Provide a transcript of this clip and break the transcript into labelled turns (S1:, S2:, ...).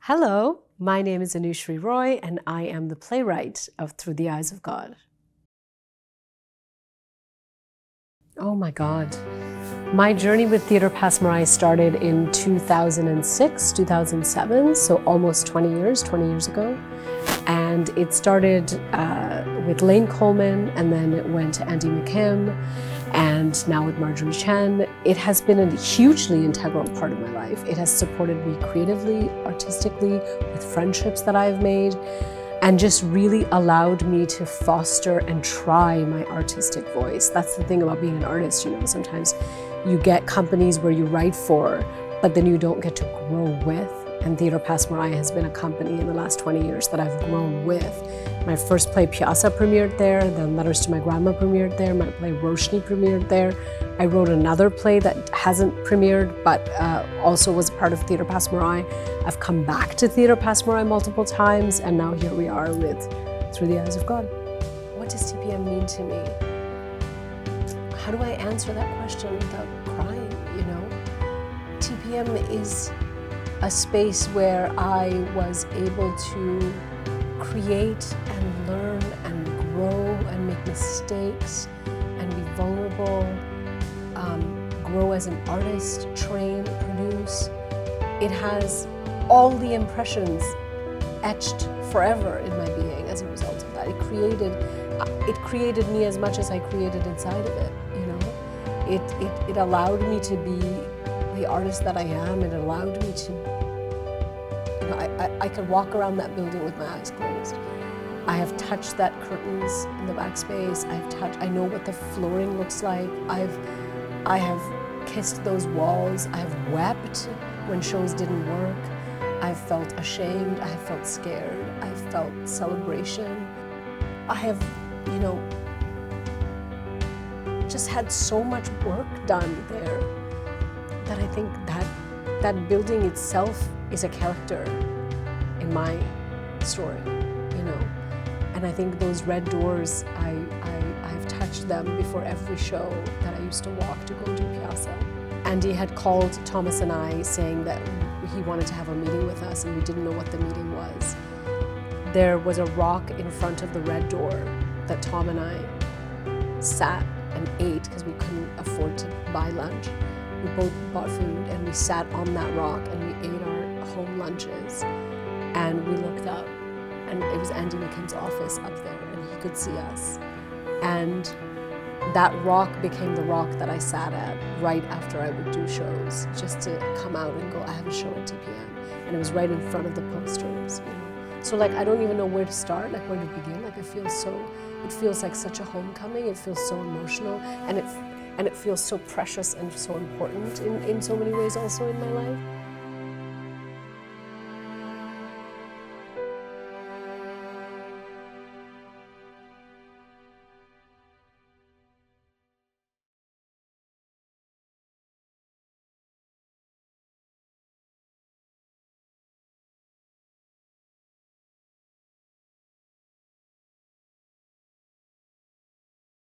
S1: Hello, my name is Anusree Roy, and I am the playwright of Through the Eyes of God. Oh my God. My journey with Theatre Passe Muraille started in 2006, 2007, so almost 20 years ago. And it started with Lane Coleman, and then it went to Andy McKim, and now with Marjorie Chen. It has been a hugely integral part of my life. It has supported me creatively, artistically, with friendships that I've made, and just really allowed me to foster and try my artistic voice. That's the thing about being an artist, you know, sometimes you get companies where you write for, but then you don't get to grow with. And Theatre Passe Muraille has been a company in the last 20 years that I've grown with. My first play, Piazza, premiered there. Then Letters to My Grandma premiered there. My play, Roshni, premiered there. I wrote another play that hasn't premiered, but also was part of Theatre Passe Muraille. I've come back to Theatre Passe Muraille multiple times, and now here we are with Through the Eyes of God. What does TPM mean to me? How do I answer that question without crying, you know? TPM is a space where I was able to create and learn and grow and make mistakes and be vulnerable, grow as an artist, train, produce. It has all the impressions etched forever in my being as a result of that. It created me as much as I created inside of it, you know? It allowed me to be the artist that I am. It allowed me to, you know, I could walk around that building with my eyes closed. I have touched that curtains in the backspace. I know what the flooring looks like. I have kissed those walls. I have wept when shows didn't work. I've felt ashamed. I have felt scared. I've felt celebration. I have, you know, just had so much work done there that I think that building itself is a character in my story, you know. And I think those red doors, I've touched them before every show that I used to walk to go do Piazza. Andy had called Thomas and I saying that he wanted to have a meeting with us, and we didn't know what the meeting was. There was a rock in front of the red door that Tom and I sat and ate because we couldn't afford to buy lunch. We both bought food, and we sat on that rock and we ate our home lunches. And we looked up, and it was Andy McKim's office up there, and he could see us. And that rock became the rock that I sat at right after I would do shows, just to come out and go, I have a show at TPM. And it was right in front of the posters, you know. So like, I don't even know where to start, like where to begin. Like it feels like such a homecoming. It feels so emotional, and it feels so precious and so important in so many ways also in my life.